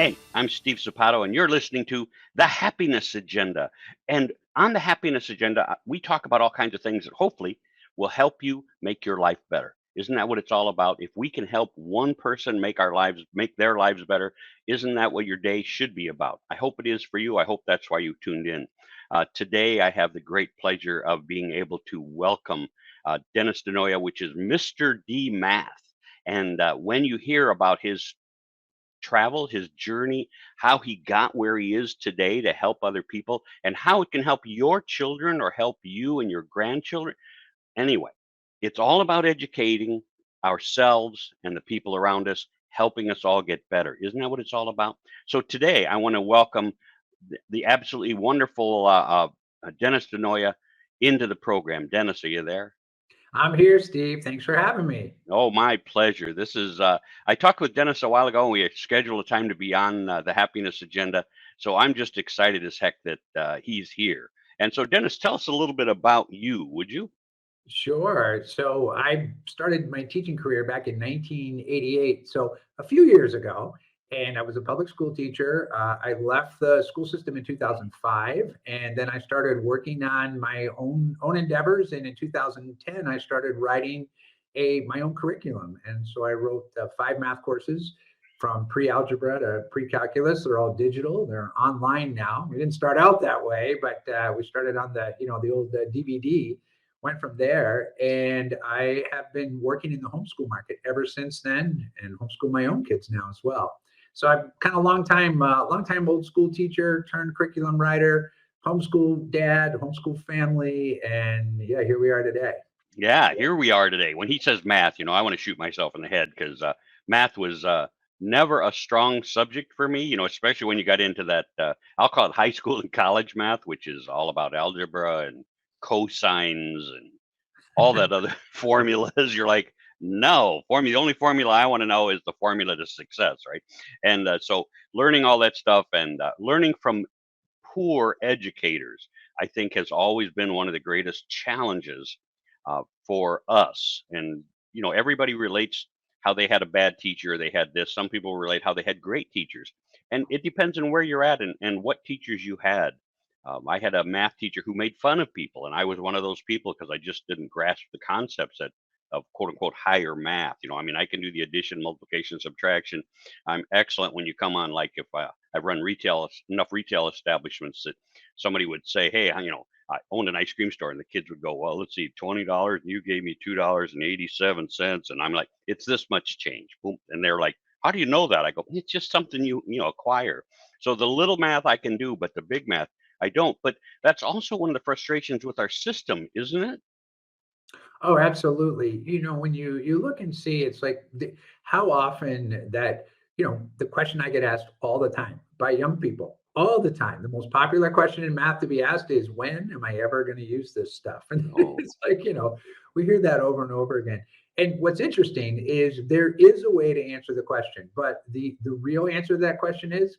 Hey, I'm Steve Zapato, and you're listening to The Happiness Agenda. And on The Happiness Agenda, we talk about all kinds of things that hopefully will help you make your life better. Isn't that what it's all about? If we can help one person make their lives better, isn't that what your day should be about? I hope it is for you. I hope that's why you tuned in. Today, I have the great pleasure of being able to welcome Dennis DiNoia, which is MrDMath. And when you hear about his travel, his journey, how he got where he is today to help other people, and how it can help your children or help you and your grandchildren. Anyway, it's all about educating ourselves and the people around us, helping us all get better. Isn't that what it's all about? So today, I want to welcome the absolutely wonderful Dennis DiNoia into the program. Dennis, are you there? I'm here, Steve. Thanks for having me. Oh, my pleasure. This is, I talked with Dennis a while ago, and we had scheduled a time to be on the happiness agenda. So I'm just excited as heck that he's here. And so, Dennis, tell us a little bit about you, would you? Sure. So I started my teaching career back in 1988, so a few years ago, and I was a public school teacher. I left the school system in 2005, and then I started working on my own endeavors. And in 2010, I started writing a my own curriculum, and so I wrote 5 math courses from pre-algebra to pre-calculus. They're all digital. They're online now. We didn't start out that way, but we started on the old DVD. Went from there, and I have been working in the homeschool market ever since then, and homeschool my own kids now as well. So I'm kind of long time old school teacher turned curriculum writer, homeschool dad, homeschool family, and yeah, here we are today. Yeah, here we are today. When he says math, I want to shoot myself in the head because math was never a strong subject for me, especially when you got into that, I'll call it high school and college math, which is all about algebra and cosines and all that other formulas. You're like, no, the only formula I want to know is the formula to success, right? And so learning all that stuff and learning from poor educators, I think, has always been one of the greatest challenges for us. And everybody relates how they had a bad teacher, they had this. Some people relate how they had great teachers, and it depends on where you're at and what teachers you had. I had a math teacher who made fun of people, and I was one of those people because I just didn't grasp the concepts of quote unquote higher math. I mean, I can do the addition, multiplication, subtraction. I'm excellent when you come on, like if I run enough retail establishments that somebody would say, hey, I owned an ice cream store, and the kids would go, well, let's see, $20, and you gave me $2.87, and I'm like, it's this much change. Boom. And they're like, how do you know that? I go, it's just something you acquire. So the little math I can do, but the big math I don't. But that's also one of the frustrations with our system, isn't it? Oh, absolutely. When you look and see, it's like how often that, the question I get asked all the time by young people, all the time. The most popular question in math to be asked is, when am I ever going to use this stuff? And Oh, it's like, we hear that over and over again. And what's interesting is there is a way to answer the question, but the real answer to that question is,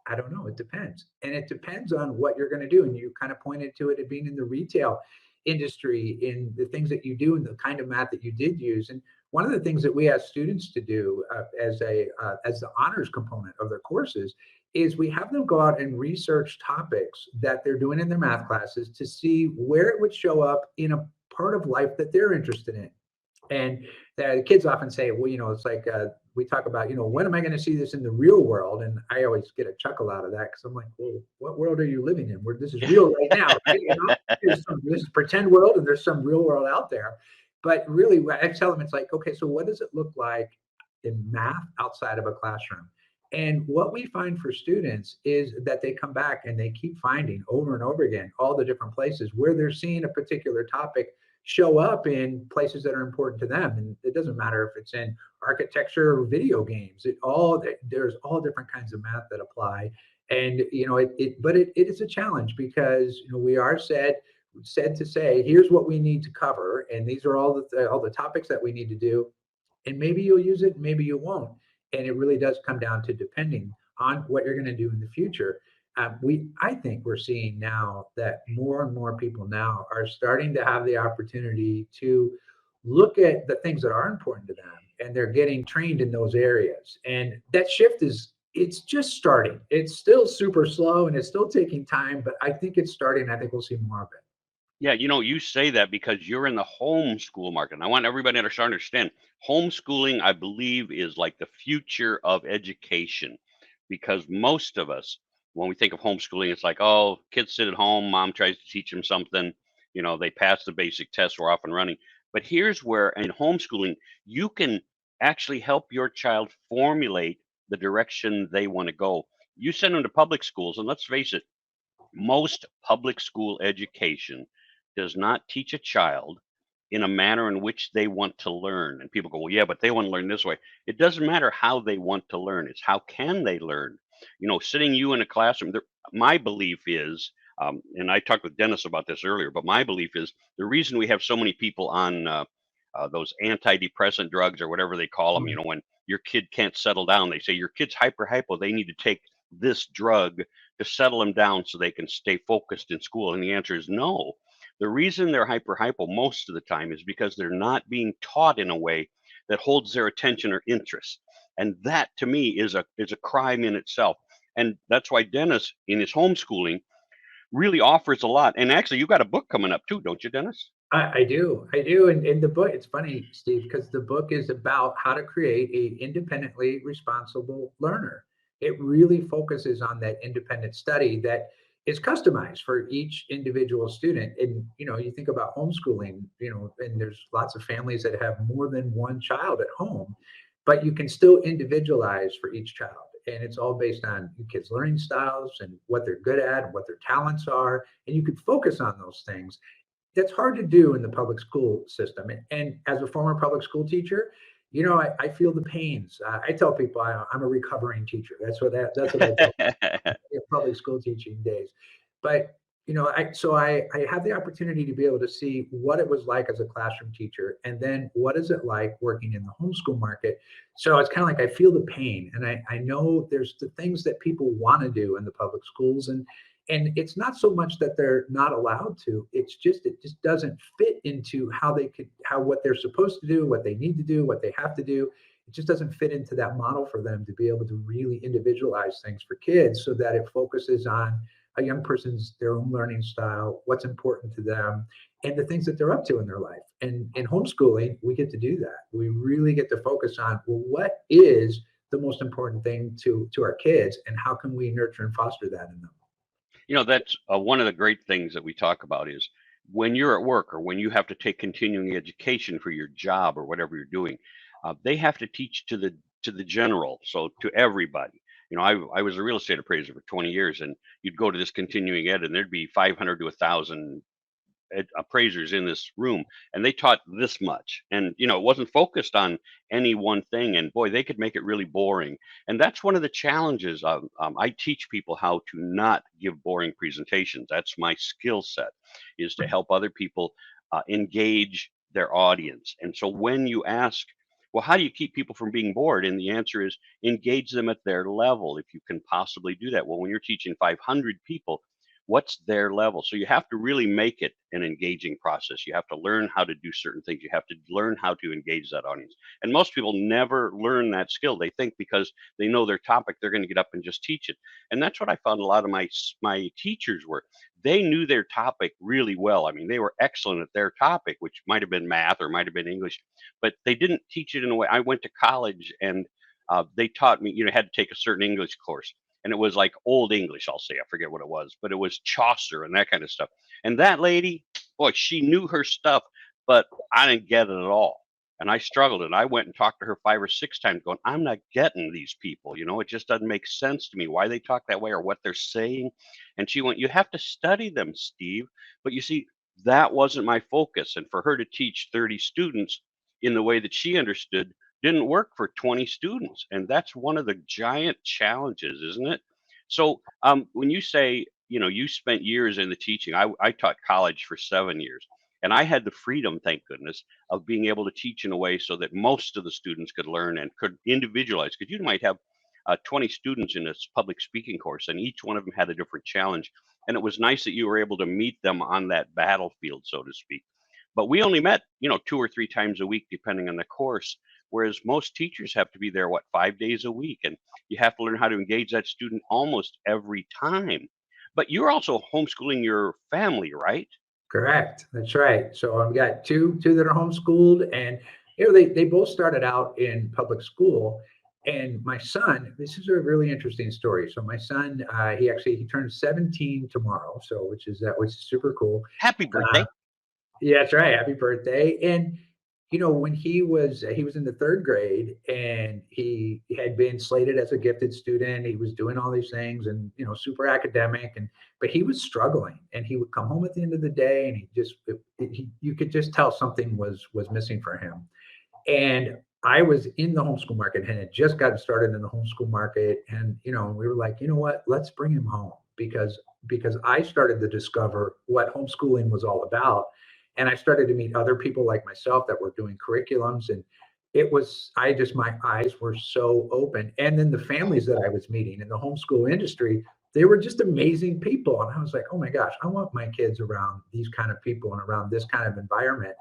I don't know. It depends. And it depends on what you're going to do. And you kind of pointed to it at being in the retail industry, in the things that you do and the kind of math that you did use. And one of the things that we ask students to do as the honors component of their courses is we have them go out and research topics that they're doing in their math classes to see where it would show up in a part of life that they're interested in. And the kids often say, well, it's like we talk about, when am I going to see this in the real world? And I always get a chuckle out of that because I'm like, well, what world are you living in where this is real right now? Right? This is pretend world, and there's some real world out there. But really, I tell them, it's like, okay, so what does it look like in math outside of a classroom? And what we find for students is that they come back and they keep finding over and over again all the different places where they're seeing a particular topic show up in places that are important to them. And it doesn't matter if it's in architecture or video games. There's all different kinds of math that apply. And it is a challenge because we are said to say, here's what we need to cover, and these are all the topics that we need to do. And maybe you'll use it, maybe you won't. And it really does come down to depending on what you're going to do in the future. I think we're seeing now that more and more people now are starting to have the opportunity to look at the things that are important to them, and they're getting trained in those areas. And that shift is It's just starting. It's still super slow and it's still taking time, but I think it's starting. I think we'll see more of it. Yeah, you say that because you're in the homeschool market. And I want everybody to understand homeschooling, I believe, is like the future of education because most of us, when we think of homeschooling, it's like, oh, kids sit at home, mom tries to teach them something, they pass the basic test, we're off and running. But here's where in homeschooling, you can actually help your child formulate the direction they want to go. You send them to public schools, and let's face it, most public school education does not teach a child in a manner in which they want to learn. And people go, well, yeah, but they want to learn this way. It doesn't matter how they want to learn, it's how can they learn. Sitting you in a classroom, my belief is, and I talked with Dennis about this earlier, but my belief is the reason we have so many people on those antidepressant drugs or whatever they call them, Mm. when your kid can't settle down, they say your kid's hypo, they need to take this drug to settle them down so they can stay focused in school. And the answer is no. The reason they're hypo most of the time is because they're not being taught in a way that holds their attention or interest. And that to me is a crime in itself. And that's why Dennis in his homeschooling really offers a lot. And actually you got a book coming up too, don't you, Dennis? I do. I do. And in the book, it's funny, Steve, because the book is about how to create a independently responsible learner. It really focuses on that independent study that is customized for each individual student. And, you think about homeschooling, and there's lots of families that have more than one child at home, but you can still individualize for each child. And it's all based on kids' learning styles and what they're good at, and what their talents are. And you could focus on those things. That's hard to do in the public school system. And as a former public school teacher, I feel the pains. I tell people I'm a recovering teacher. That's what I tell public school teaching days. But I had the opportunity to be able to see what it was like as a classroom teacher, and then what is it like working in the homeschool market. So it's kind of like I feel the pain, and I know there's the things that people want to do in the public schools, and it's not so much that they're not allowed to. It just doesn't fit into how what they're supposed to do, what they need to do, what they have to do. It just doesn't fit into that model for them to be able to really individualize things for kids so that it focuses on a young person's their own learning style, what's important to them, and the things that they're up to in their life. And in homeschooling, we get to do that. We really get to focus on, well, what is the most important thing to our kids, and how can we nurture and foster that in them? That's one of the great things that we talk about is when you're at work or when you have to take continuing education for your job or whatever you're doing, they have to teach to the general, so to everybody. I was a real estate appraiser for 20 years, and you'd go to this continuing ed, and there'd be 500 to 1,000 appraisers in this room, and they taught this much, and it wasn't focused on any one thing, and boy, they could make it really boring. And that's one of the challenges of, I teach people how to not give boring presentations. That's my skill set, is to help other people engage their audience. And so when you ask, well, how do you keep people from being bored, and the answer is engage them at their level if you can possibly do that. Well, when you're teaching 500 people, what's their level? So you have to really make it an engaging process. You have to learn how to do certain things. You have to learn how to engage that audience. And most people never learn that skill. They think because they know their topic, they're going to get up and just teach it. And that's what I found a lot of my teachers were. They knew their topic really well. I mean, they were excellent at their topic, which might have been math or might have been English, but they didn't teach it in a way. I went to college, and they taught me, had to take a certain English course, and it was like old English, I'll say. I forget what it was, but it was Chaucer and that kind of stuff. And that lady, boy, she knew her stuff, but I didn't get it at all. And I struggled, and I went and talked to her 5 or 6 times going, I'm not getting these people. It just doesn't make sense to me why they talk that way or what they're saying. And she went, you have to study them, Steve. But you see, that wasn't my focus. And for her to teach 30 students in the way that she understood didn't work for 20 students. And that's one of the giant challenges, isn't it? So when you say, you spent years in the teaching, I taught college for 7 years. And I had the freedom, thank goodness, of being able to teach in a way so that most of the students could learn and could individualize. Because you might have 20 students in this public speaking course, and each one of them had a different challenge. And it was nice that you were able to meet them on that battlefield, so to speak. but we only met, 2 or 3 times a week, depending on the course. Whereas most teachers have to be there, 5 days a week, and you have to learn how to engage that student almost every time. But you're also homeschooling your family, right? Correct. That's right. So I've got two that are homeschooled, and they both started out in public school. And my son, this is a really interesting story. So my son, he turns 17 tomorrow, so which is super cool. Happy Uh, birthday. yeah, that's right. Happy birthday. And when he was in the third grade, and he had been slated as a gifted student. He was doing all these things, and super academic, but he was struggling. And he would come home at the end of the day, and you could just tell something was missing for him. And I was in the homeschool market and had just gotten started in the homeschool market. And, we were like, you know what, let's bring him home, because I started to discover what homeschooling was all about. And I started to meet other people like myself that were doing curriculums. And my eyes were so open. And then the families that I was meeting in the homeschool industry, they were just amazing people. And I was like, oh my gosh, I want my kids around these kind of people and around this kind of environment.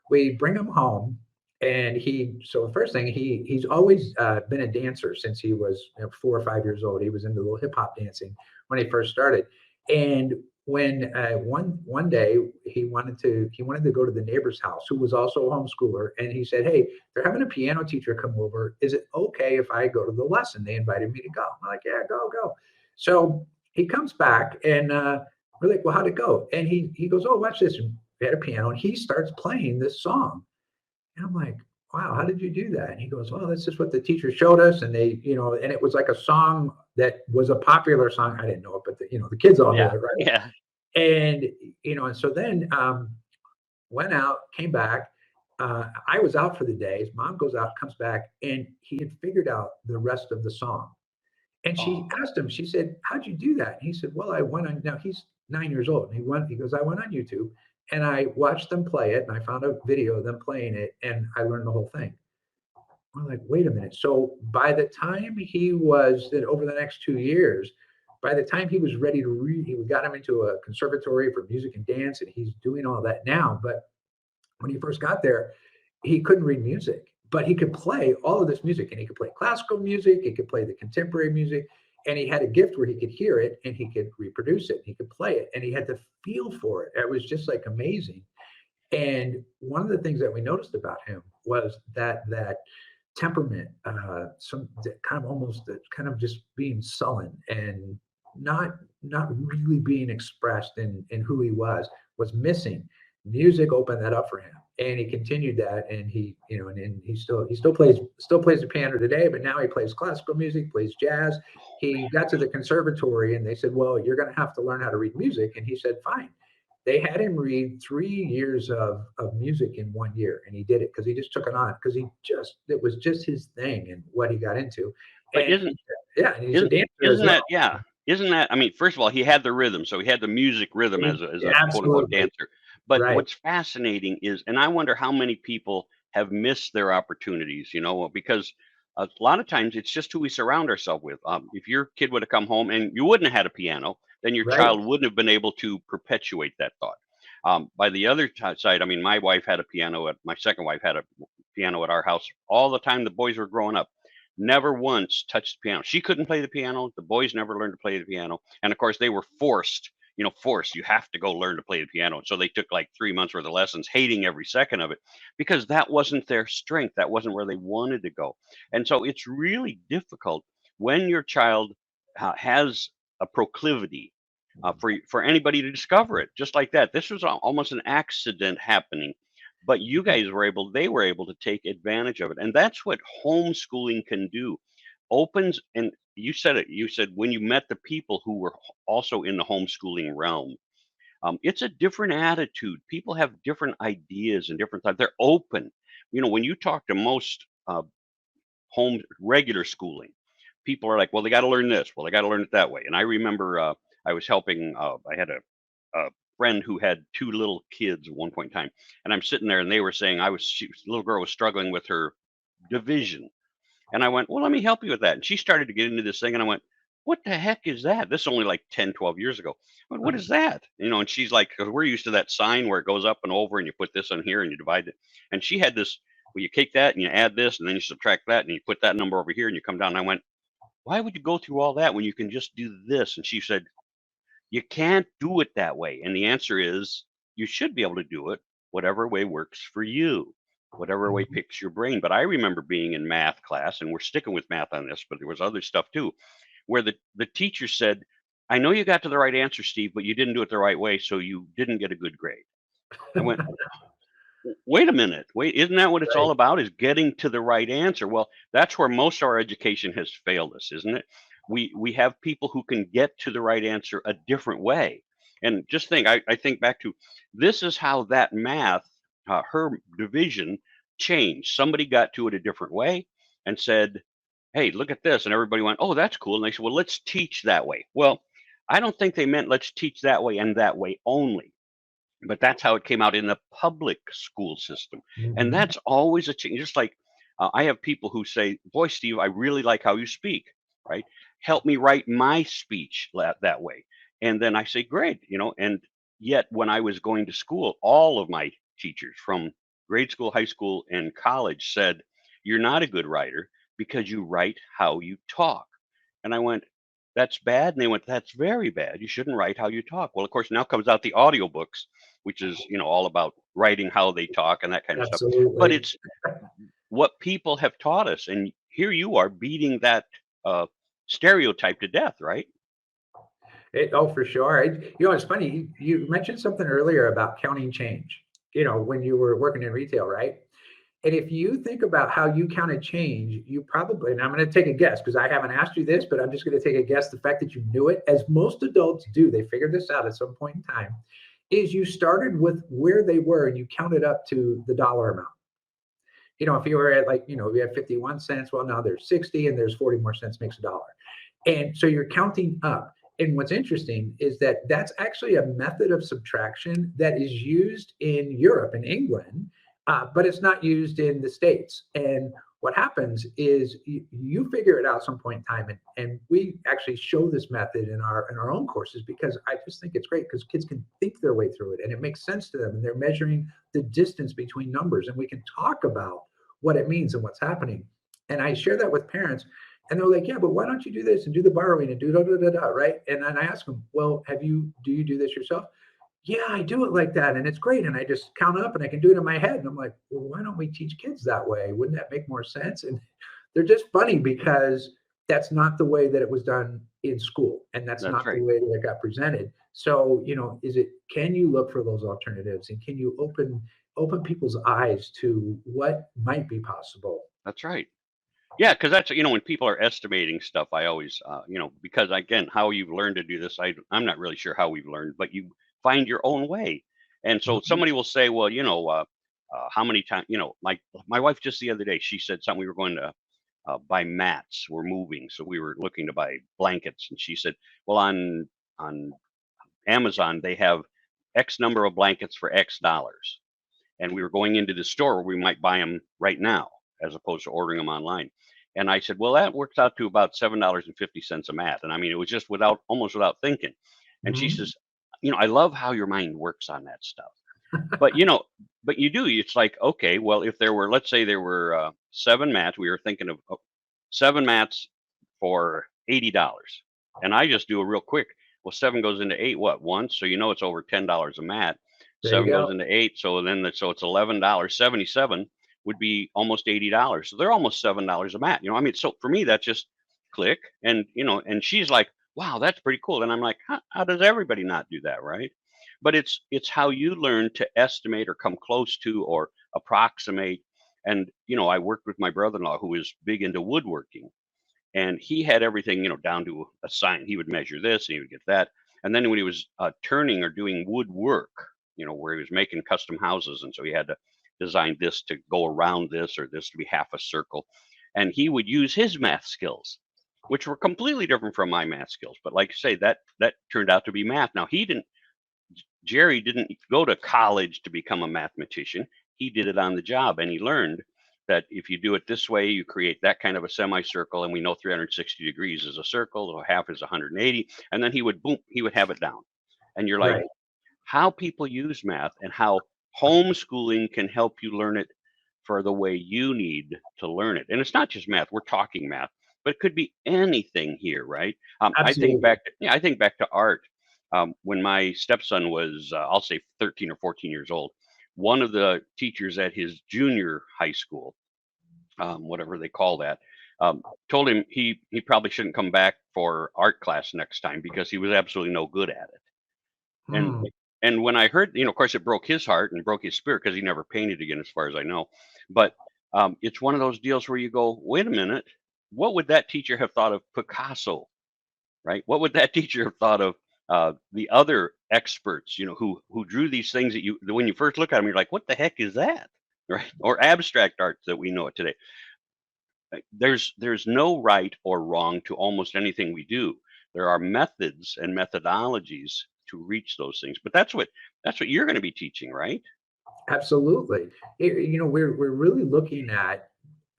We bring him home, and so the first thing, he's always been a dancer since he was 4 or 5 years old. He was into a little hip hop dancing when he first started. And when one day he wanted to go to the neighbor's house, who was also a homeschooler, and he said, hey, they're having a piano teacher come over. Is it okay if I go to the lesson? They invited me to go. I'm like, yeah, go. So he comes back, and we're like, well, how'd it go? And he goes, oh, watch this. We had a piano, and he starts playing this song. And I'm like, wow, how did you do that? And he goes, well, that's just what the teacher showed us. And and it was like a song that was a popular song. I didn't know it, but the kids all knew Yeah. it, right? Yeah. And, and so then went out, came back. I was out for the day. His mom goes out, comes back, and he had figured out the rest of the song. And she Oh, asked him, she said, how'd you do that? And he said, well, I went on, now he's 9 years old. And he goes, I went on YouTube, and I watched them play it, and I found a video of them playing it, and I learned the whole thing. We're like, wait a minute. So by the time over the next 2 years, by the time he was ready to read, we got him into a conservatory for music and dance, and he's doing all that now. But when he first got there, he couldn't read music, but he could play all of this music, and he could play classical music, he could play the contemporary music, and he had a gift where he could hear it and he could reproduce it, he could play it, and he had the feel for it. It was just like amazing. And one of the things that we noticed about him was that temperament, some kind of almost kind of just being sullen and not really being expressed in who he was missing. Music opened that up for him, and he continued that. And and he still plays the piano today, but now he plays classical music, plays jazz. He got to the conservatory, and they said, well, you're going to have to learn how to read music. And he said, fine. They had him read 3 years of music in 1 year, and he did it because he just took it on, because it was just his thing and what he got into. but And yeah, and he's a isn't dancer as isn't well. that yeah? Isn't that, I mean, first of all, he had the rhythm, so he had the music rhythm as a quote unquote Absolutely dancer. But right. what's fascinating is, and I wonder how many people have missed their opportunities, because a lot of times it's just who we surround ourselves with. If your kid would have come home and you wouldn't have had a piano, then your Right. child wouldn't have been able to perpetuate that thought. By the other side, I mean, my second wife had a piano at our house all the time the boys were growing up. Never once touched the piano. She couldn't play the piano. The boys never learned to play the piano. And of course, they were forced. You have to go learn to play the piano. So they took like 3 months worth of lessons, hating every second of it, because that wasn't their strength. That wasn't where they wanted to go. And so it's really difficult when your child has a proclivity for anybody to discover it, just like that. This was almost an accident happening, but they were able to take advantage of it, and that's what homeschooling can do. Opens, and you said it. You said when you met the people who were also in the homeschooling realm, it's a different attitude. People have different ideas and different thoughts. They're open. When you talk to most home regular schooling, people are like, well, they got to learn this. Well, they got to learn it that way. And I remember I was helping. I had a friend who had two little kids at one point in time, and I'm sitting there, and they were saying the little girl was struggling with her division, and I went, well, let me help you with that. And she started to get into this thing, and I went, what the heck is that? This is only like 10, 12 years ago. What is that? And she's like, 'cause we're used to that sign where it goes up and over and you put this on here and you divide it. And she had this, well, you take that and you add this and then you subtract that and you put that number over here and you come down. And I went, why would you go through all that when you can just do this? And she said, you can't do it that way. And the answer is you should be able to do it whatever way works for you, whatever way Mhm. picks your brain. But I remember being in math class, and we're sticking with math on this, but there was other stuff too, where the teacher said, I know you got to the right answer, Steve, but you didn't do it the right way, so you didn't get a good grade. I went, wait a minute. Wait, isn't that what it's Right. all about? Is getting to the right answer? Well, that's where most of our education has failed us, isn't it? We have people who can get to the right answer a different way. And just think, I think back to this is how that math, her division changed. Somebody got to it a different way and said, hey, look at this. And everybody went, oh, that's cool. And they said, well, let's teach that way. Well, I don't think they meant let's teach that way and that way only, but that's how it came out in the public school system. And Mhm. that's always a change. Just like I have people who say, boy, Steve, I really like how you speak, right? Help me write my speech that way. And then I say, great, and yet when I was going to school, all of my teachers from grade school, high school, and college said, you're not a good writer because you write how you talk. And I went, that's bad. And they went, that's very bad. You shouldn't write how you talk. Well, of course, now comes out the audiobooks, which is, all about writing how they talk and that kind of stuff. But Absolutely. it's what people have taught us. And here you are beating that uh, stereotype to death, right? Oh, for sure. It's funny. You mentioned something earlier about counting change, when you were working in retail, right? And if you think about how you counted change, you probably, and I'm going to take a guess because I haven't asked you this, but I'm just going to take a guess. The fact that you knew it, as most adults do, they figured this out at some point in time, is you started with where they were and you counted up to the dollar amount. If you were at, like, we have 51 cents, well, now there's 60 and there's 40 more cents makes a dollar. And so you're counting up. And what's interesting is that that's actually a method of subtraction that is used in Europe and England, but it's not used in the States. And what happens is you figure it out some point in time, and we actually show this method in our own courses because I just think it's great because kids can think their way through it and it makes sense to them, and they're measuring the distance between numbers, and we can talk about what it means and what's happening. And I share that with parents, and they're like, yeah, but why don't you do this and do the borrowing and do da da da da, right? And then I ask them, well, do you do this yourself? Yeah, I do it like that, and it's great. And I just count up and I can do it in my head. And I'm like, well, why don't we teach kids that way? Wouldn't that make more sense? And they're just funny because that's not the way that it was done in school, and that's That's not the right. way that it got presented. So, can you look for those alternatives, and can you open people's eyes to what might be possible? That's right. Yeah, because that's when people are estimating stuff, I always because again, how you've learned to do this, I'm not really sure how we've learned, but you find your own way. And so Mhm. somebody will say, well, how many times, like my wife just the other day, she said something, we were going to buy mats. We're moving, so we were looking to buy blankets, and she said, well, on Amazon they have X number of blankets for X dollars, and we were going into the store where we might buy them right now as opposed to ordering them online. And I said, well, that works out to about $7.50 a mat. And I mean, it was just almost without thinking. And she Mhm. says, I love how your mind works on that stuff. But but you do. It's like, okay, well, if there were, let's say there were seven mats, we were thinking of seven mats for $80, and I just do a real quick. Well, seven goes into eight, what, once? So it's over $10 a mat. There you Seven goes go. into eight, so it's $11. 77 would be almost $80. So they're almost $7 a mat. I mean, so for me, that's just click, and and she's like, wow, that's pretty cool. And I'm like, how does everybody not do that, right? But it's how you learn to estimate or come close to or approximate. And I worked with my brother-in-law who is big into woodworking, and he had everything down to a sign. He would measure this and he would get that. And then when he was turning or doing woodwork, where he was making custom houses, and so he had to design this to go around this or this to be half a circle, and he would use his math skills, which were completely different from my math skills. But like I say, that turned out to be math. Now he didn't Jerry didn't go to college to become a mathematician. He did it on the job, and he learned. that if you do it this way, you create that kind of a semicircle, and we know 360 degrees is a circle, so half is 180, and then he would have it down. And you're like, Right. how people use math and how homeschooling can help you learn it for the way you need to learn it. And it's not just math, we're talking math, but it could be anything here, right? I think Absolutely. back to, I think back to art. When my stepson was, I'll say 13 or 14 years old, one of the teachers at his junior high school, whatever they call that, told him he probably shouldn't come back for art class next time because he was absolutely no good at it. And Hmm. and when I heard, of course, it broke his heart and broke his spirit because he never painted again, as far as I know. But it's one of those deals where you go, wait a minute, what would that teacher have thought of Picasso, right? What would that teacher have thought of the other experts, who drew these things that when you first look at them, you're like, what the heck is that, right? Or abstract art that we know it today. There's no right or wrong to almost anything we do. There are methods and methodologies to reach those things. But that's what you're going to be teaching, right? Absolutely. We're really looking at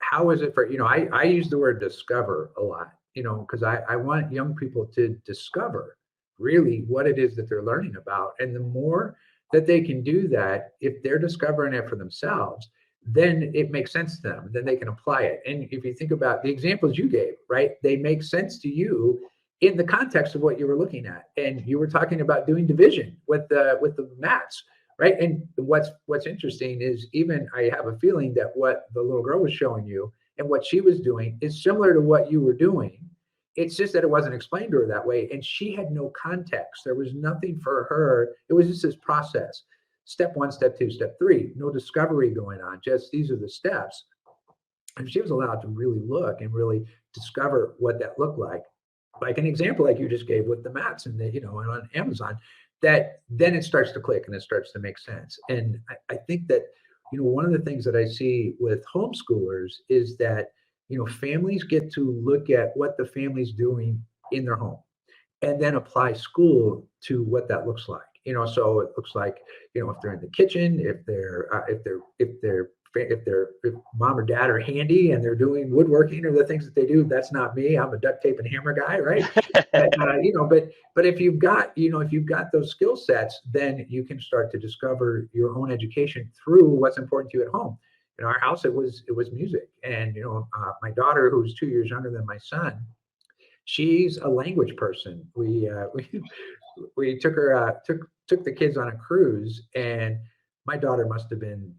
how is it for, I use the word discover a lot, because I want young people to discover really what it is that they're learning about. And the more that they can do that, if they're discovering it for themselves, then it makes sense to them. Then they can apply it. And if you think about the examples you gave, right, they make sense to you in the context of what you were looking at. And you were talking about doing division with the mats, right? And what's interesting is, even I have a feeling that what the little girl was showing you and what she was doing is similar to what you were doing. It's just that it wasn't explained to her that way, and she had no context. There was nothing for her. It was just this process: step one, step two, step three. No discovery going on, just these are the steps. And she was allowed to really look and really discover what that looked like an example like you just gave with the mats and and on Amazon, that then it starts to click and it starts to make sense. And I think that, one of the things that I see with homeschoolers is that, families get to look at what the family's doing in their home and then apply school to what that looks like. So it looks like, if they're in the kitchen, if mom or dad are handy and they're doing woodworking or the things that they do. That's not me. I'm a duct tape and hammer guy, right? But, but if you've got those skill sets, then you can start to discover your own education through what's important to you at home. In our house, it was music, and my daughter, who's 2 years younger than my son, she's a language person. We took the kids on a cruise, and my daughter must have been,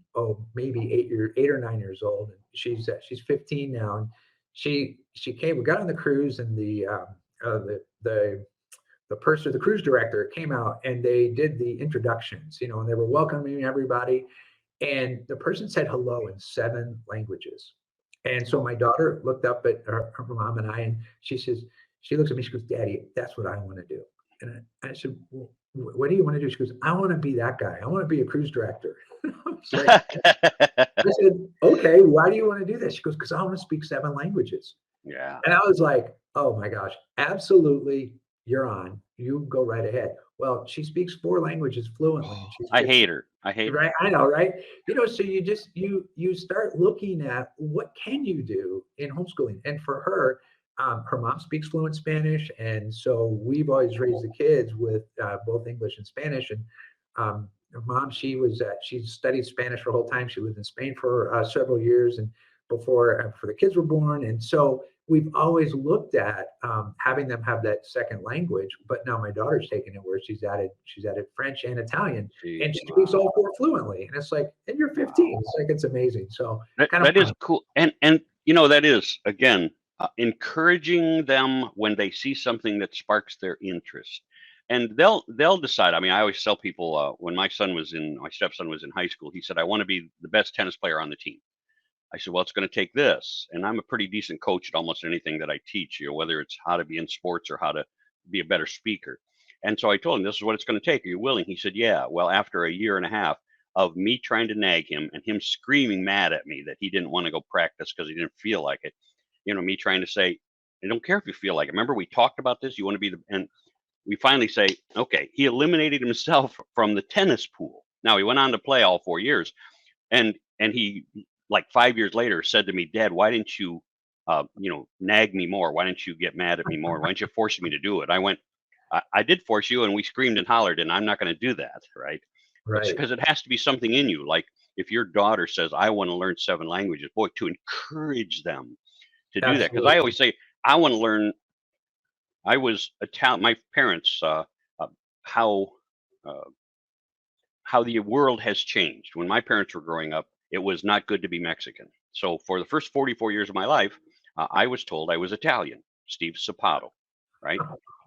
maybe 8 or 9 years old, and she's 15 now. And she came. We got on the cruise, and the cruise director came out, and they did the introductions, and they were welcoming everybody, and the person said hello in 7 languages. And so my daughter looked up at her mom and I, and she looks at me, she goes, "Daddy, that's what I want to do." And I said, "Well, what do you want to do?" She goes, "I want to be that guy. I want to be a cruise director." I was like, I said, "Okay, why do you want to do this?" She goes, "Because I want to speak 7 languages." Yeah. And I was like, "Oh my gosh, absolutely, you're on. You go right ahead." Well, she speaks 4 languages fluently, and she's I 15. hate her. I hate her. Right, I know, right? So you start looking at what can you do in homeschooling. And for her, her mom speaks fluent Spanish, and so we've always raised the kids with both English and Spanish. And her mom, she studied Spanish her whole time. She lived in Spain for several years, and before the kids were born. And so we've always looked at having them have that second language. But now my daughter's taking it where she's added French and Italian, Gee, and she speaks wow. all 4 fluently. And it's like, and you're 15. Wow. It's like, it's amazing. So That kind of that is fun. cool. And that is, again, encouraging them when they see something that sparks their interest. And they'll decide. I mean, I always tell people, when my stepson was in high school, he said, "I want to be the best tennis player on the team." I said, "Well, it's going to take this." And I'm a pretty decent coach at almost anything that I teach, whether it's how to be in sports or how to be a better speaker. And so I told him, "This is what it's going to take. Are you willing?" He said, "Yeah." Well, after a year and a half of me trying to nag him and him screaming mad at me that he didn't want to go practice because he didn't feel like it, me trying to say, "I don't care if you feel like it. Remember, we talked about this. You want to be the," and we finally say, okay, he eliminated himself from the tennis pool. Now he went on to play all 4 years, and he like 5 years later, said to me, "Dad, why didn't you, nag me more? Why didn't you get mad at me more? Why didn't you force me to do it?" I went, I did force you, and we screamed and hollered, and I'm not going to do that, right? But Right. because it has to be something in you. Like if your daughter says, "I want to learn 7 languages," boy, to encourage them to do that. Because I Absolutely. always say, I want to learn. I was Italian. My parents, how uh, how the world has changed. When my parents were growing up, it was not good to be Mexican. So for the first 44 years of my life, I was told I was Italian, Steve Sapato, right?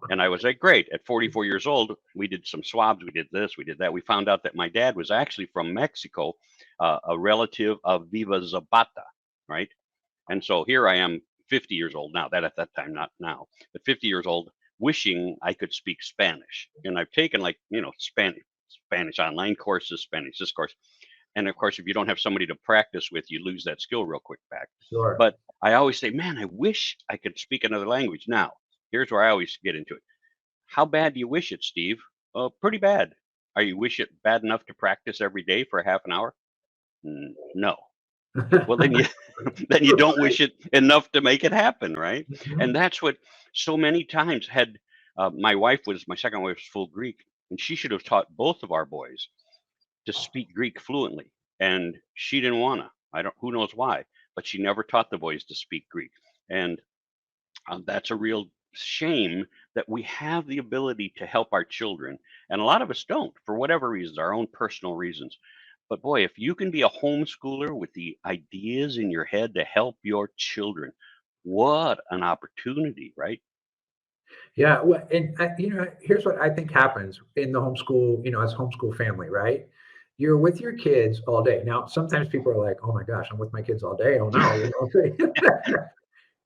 And I was like, great. At 44 years old, we did some swabs, we did this, we did that. We found out that my dad was actually from Mexico, a relative of Viva Zapata, right? And so here I am, 50 years old now, that at that time, not now, but 50 years old, wishing I could speak Spanish. And I've taken like, Spanish online courses, Spanish this course. And of course, if you don't have somebody to practice with, you lose that skill real quick back. Sure. But I always say, man, I wish I could speak another language. Now, here's where I always get into it. How bad do you wish it, Steve? Pretty bad. Are you wish it bad enough to practice every day for a half an hour? No. Well, then you then you don't Right. wish it enough to make it happen, right? And Mhm. that's what so many times had my second wife was full Greek, and she should have taught both of our boys to speak Greek fluently, and she didn't wanna. I don't who knows why, but she never taught the boys to speak Greek, and that's a real shame that we have the ability to help our children, and a lot of us don't for whatever reasons, our own personal reasons. But boy, if you can be a homeschooler with the ideas in your head to help your children, what an opportunity, right? Yeah, well, and here's what I think happens in the homeschool, as homeschool family, right? You're with your kids all day. Now, sometimes people are like, "Oh my gosh, I'm with my kids all day." Oh no,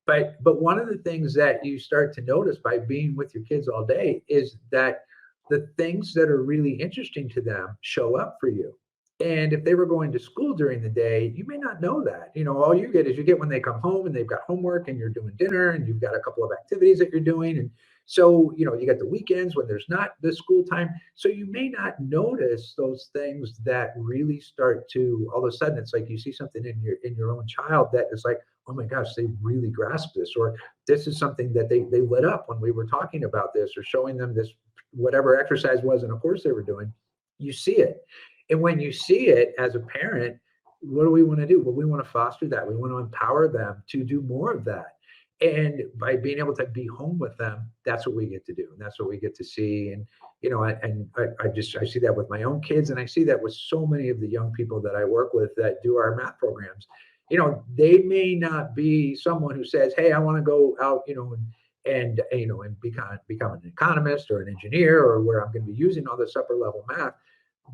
But one of the things that you start to notice by being with your kids all day is that the things that are really interesting to them show up for you. And if they were going to school during the day, you may not know that. All you get is you get when they come home and they've got homework and you're doing dinner and you've got a couple of activities that you're doing. And so, you got the weekends when there's not the school time. So you may not notice those things that really start to all of a sudden it's like you see something in your own child that is like, oh my gosh, they really grasp this, or this is something that they lit up when we were talking about this, or showing them this, whatever exercise was in a course they were doing. You see it. And when you see it as a parent, what do we want to do? Well, we want to foster that. We want to empower them to do more of that. And by being able to be home with them, that's what we get to do. And that's what we get to see. And, I see that with my own kids. And I see that with so many of the young people that I work with that do our math programs. They may not be someone who says, "Hey, I want to go out, and become an economist or an engineer, or where I'm going to be using all this upper level math."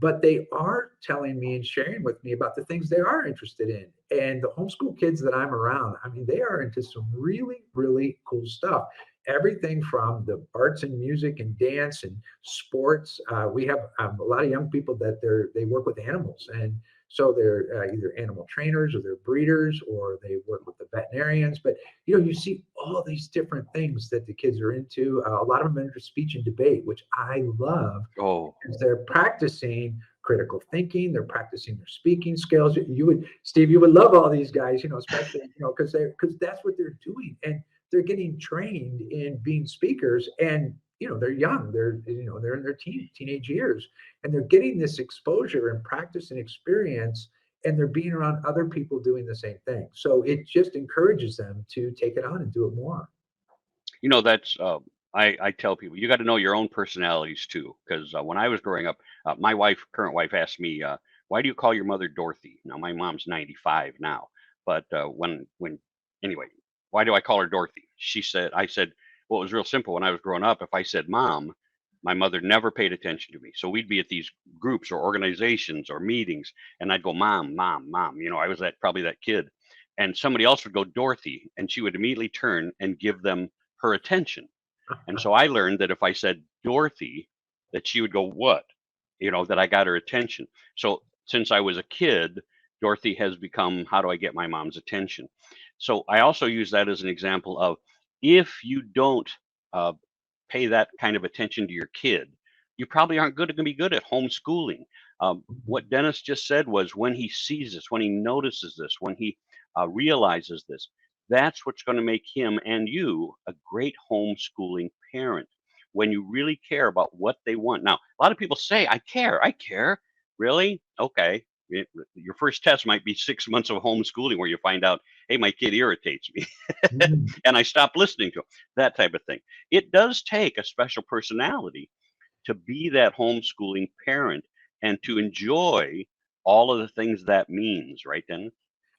But they are telling me and sharing with me about the things they are interested in. And the homeschool kids that I'm around, I mean, they are into some really, really cool stuff. Everything from the arts and music and dance and sports. We have a lot of young people that they work with animals, and so they're either animal trainers or they're breeders or they work with the veterinarians. But you see all these different things that the kids are into. A lot of them are into speech and debate, which I love Oh, because they're practicing critical thinking. They're practicing their speaking skills. You would, Steve, you would love all these guys, especially, because that's what they're doing. And they're getting trained in being speakers. And, they're young. They're in their teenage years. And they're getting this exposure and practice and experience. And they're being around other people doing the same thing. So it just encourages them to take it on and do it more. that's I tell people you got to know your own personalities too, because when I was growing up, my current wife, asked me, "Why do you call your mother Dorothy?" Now my mom's 95 now, but when anyway, why do I call her Dorothy? I said, well, it was real simple. When I was growing up, if I said Mom, my mother never paid attention to me. So we'd be at these groups or organizations or meetings, and I'd go, Mom, Mom, Mom. I was probably that kid, and somebody else would go Dorothy, and she would immediately turn and give them her attention. And so I learned that if I said Dorothy, that she would go, what? That I got her attention. So since I was a kid, Dorothy has become, how do I get my mom's attention? So I also use that as an example of, if you don't uh, pay that kind of attention to your kid, you probably aren't going to be good at homeschooling. What Dennis just said was when he sees this, when he notices this, when he realizes this, that's what's going to make him and you a great homeschooling parent. When you really care about what they want. Now, a lot of people say, I care, I care. Really? Okay. Your first test might be 6 months of homeschooling where you find out, hey, my kid irritates me Mhm. and I stop listening to him, that type of thing. It does take a special personality to be that homeschooling parent and to enjoy all of the things that means, right, Dennis?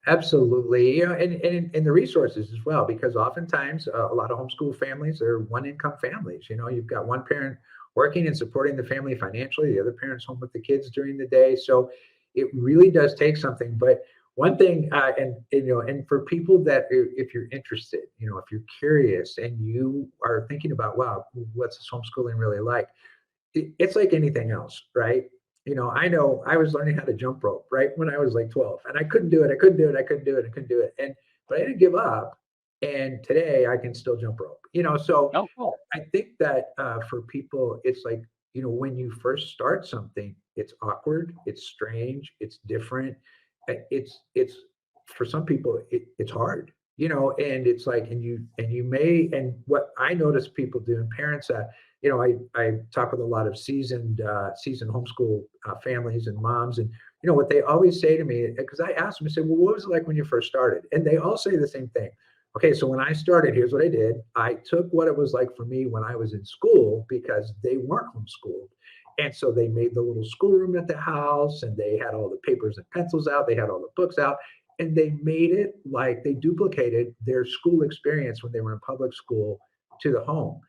Absolutely. And the resources as well, because oftentimes a lot of homeschool families are one income families. You've got one parent working and supporting the family financially, the other parent's home with the kids during the day. So it really does take something. But one thing, and for people that, if you're interested, if you're curious and you are thinking about, wow, what's this homeschooling really like? It's like anything else, right? I know I was learning how to jump rope right when I was like 12, and I couldn't do it. I couldn't do it. I couldn't do it. I couldn't do it. But I didn't give up. And today I can still jump rope. So Oh, cool. I think that for people, it's like, when you first start something, it's awkward, it's strange, it's different. It's for some people, it's hard, and it's like, and what I notice people do, and parents, I talk with a lot of seasoned homeschool families and moms, and what they always say to me, because I ask them, I say, well, what was it like when you first started? And they all say the same thing. Okay, so when I started, here's what I did. I took what it was like for me when I was in school because they weren't homeschooled. And so they made the little schoolroom at the house and they had all the papers and pencils out, they had all the books out, and they made it like they duplicated their school experience when they were in public school to the home.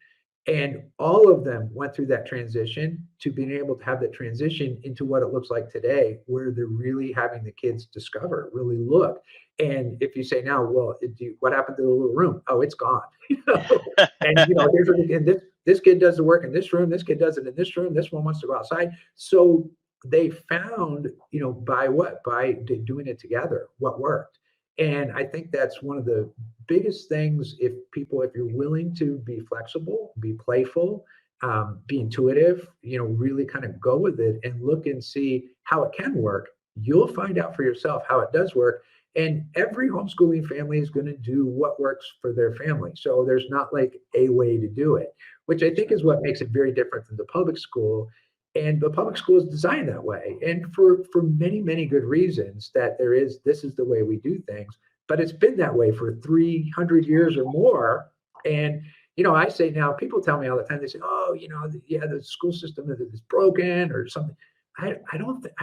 And all of them went through that transition to being able to have that transition into what it looks like today, where they're really having the kids discover, really look. And if you say now, well, what happened to the little room? Oh, it's gone. And and this kid does the work in this room, this kid does it in this room, this one wants to go outside. So they found, by doing it together, what worked. And I think that's one of the biggest things. If you're willing to be flexible, be playful, be intuitive, really kind of go with it and look and see how it can work, you'll find out for yourself how it does work. And every homeschooling family is going to do what works for their family. So there's not like a way to do it, which I think is what makes it very different than the public school. And the public school is designed that way. And for many, many good reasons, that this is the way we do things, but it's been that way for 300 years or more. And I say now, people tell me all the time, they say, oh, yeah, the school system is broken or something. I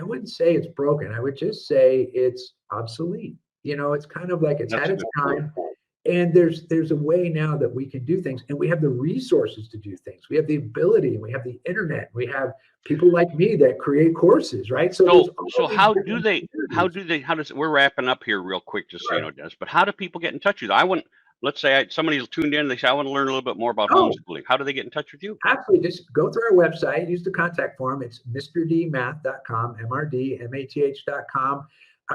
wouldn't say it's broken. I would just say it's obsolete. It's kind of like it's That's had a its good point. time. And there's a way now that we can do things, and we have the resources to do things. We have the ability, and we have the internet. We have people like me that create courses, right? So there's So all these how do different they opportunities. how does we're wrapping up here real quick, just so you Right. know, Dennis, but how do people get in touch with you? I want Let's say somebody's tuned in, they say, I want to learn a little bit more about Oh, homeschooling. How do they get in touch with you? absolutely. Just go through our website, use the contact form. It's MrDMath.com, MrDMath.com.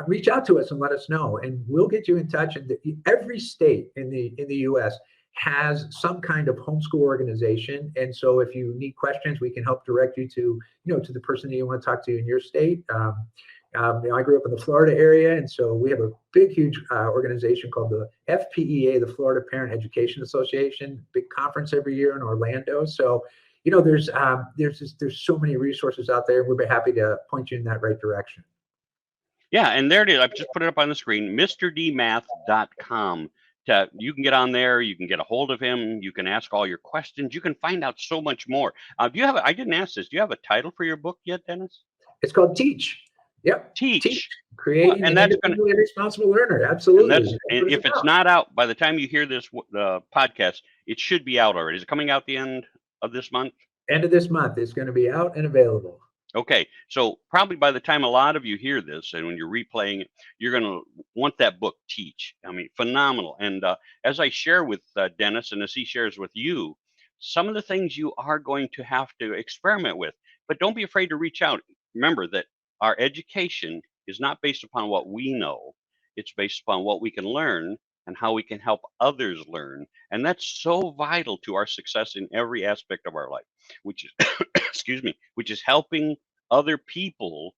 Reach out to us and let us know, and we'll get you in touch. And every state in the U.S. has some kind of homeschool organization, and so if you need questions, we can help direct you to the person that you want to talk to in your state. I grew up in the Florida area, and so we have a big, huge organization called the FPEA, the Florida Parent Education Association. Big conference every year in Orlando. So, there's so many resources out there. We'd be happy to point you in that right direction. Yeah, and there it is. I've just put it up on the screen, MrDMath.com. You can get on there, you can get a hold of him, you can ask all your questions, you can find out so much more. I didn't ask this, do you have a title for your book yet, Dennis? It's called Teach. Yep, Teach. Teach. Well, Creating and an that's going to, independently responsible learner. and Absolutely. that's, That's and what it's if it's about. not out by the time you hear this, the podcast, it should be out already. Is it coming out the end of this month? End of this month, it's going to be out and available. Okay, so probably by the time a lot of you hear this, and when you're replaying it, you're going to want that book, Teach. I mean, phenomenal. And as I share with Dennis, and as he shares with you, some of the things you are going to have to experiment with, but don't be afraid to reach out. Remember that our education is not based upon what we know; it's based upon what we can learn and how we can help others learn. And that's so vital to our success in every aspect of our life, which is excuse me, which is helping other people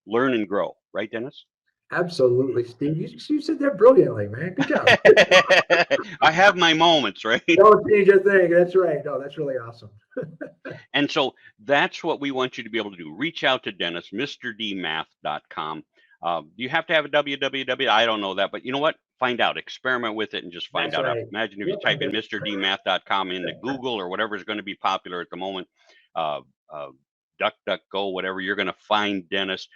learn and grow. Right, Dennis? Absolutely, Steve. You said that brilliantly, man. Good job. I have my moments, right? Don't change a thing. That's right. No, that's really awesome. And so that's what we want you to be able to do. Reach out to Dennis, MrDMath.com. You have to have a www. I don't know that, but you know what? Find out, experiment with it, and just find That's out. right. Imagine if you Yep, type in MrDMath.com into Google or whatever is going to be popular at the moment, uh, DuckDuckGo, whatever, you're going to find Dennis.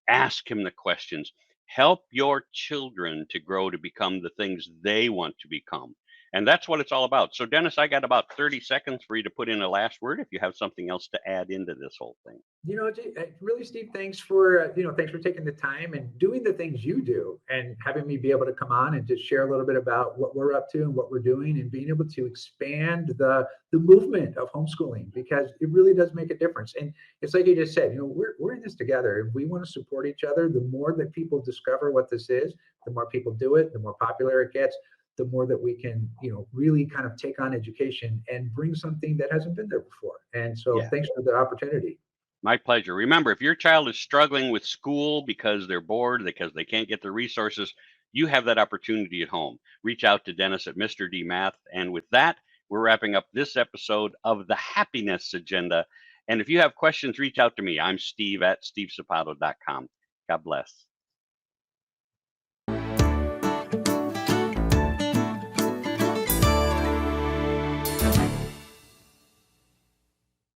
Ask him the questions. Help your children to grow to become the things they want to become. And that's what it's all about. So, Dennis, I got about 30 seconds for you to put in a last word if you have something else to add into this whole thing. Really, Steve, thanks for thanks for taking the time and doing the things you do, and having me be able to come on and just share a little bit about what we're up to and what we're doing, and being able to expand the movement of homeschooling, because it really does make a difference. And it's like you just said, we're in this together, and we want to support each other. The more that people discover what this is, the more people do it, the more popular it gets, the more that we can, really kind of take on education and bring something that hasn't been there before. And so, Yeah. thanks for the opportunity. My pleasure. Remember, if your child is struggling with school because they're bored, because they can't get the resources, you have that opportunity at home. Reach out to Dennis at MrDMath. And with that, we're wrapping up this episode of the Happiness Agenda. And if you have questions, reach out to me. I'm Steve at stevesapato.com. God bless.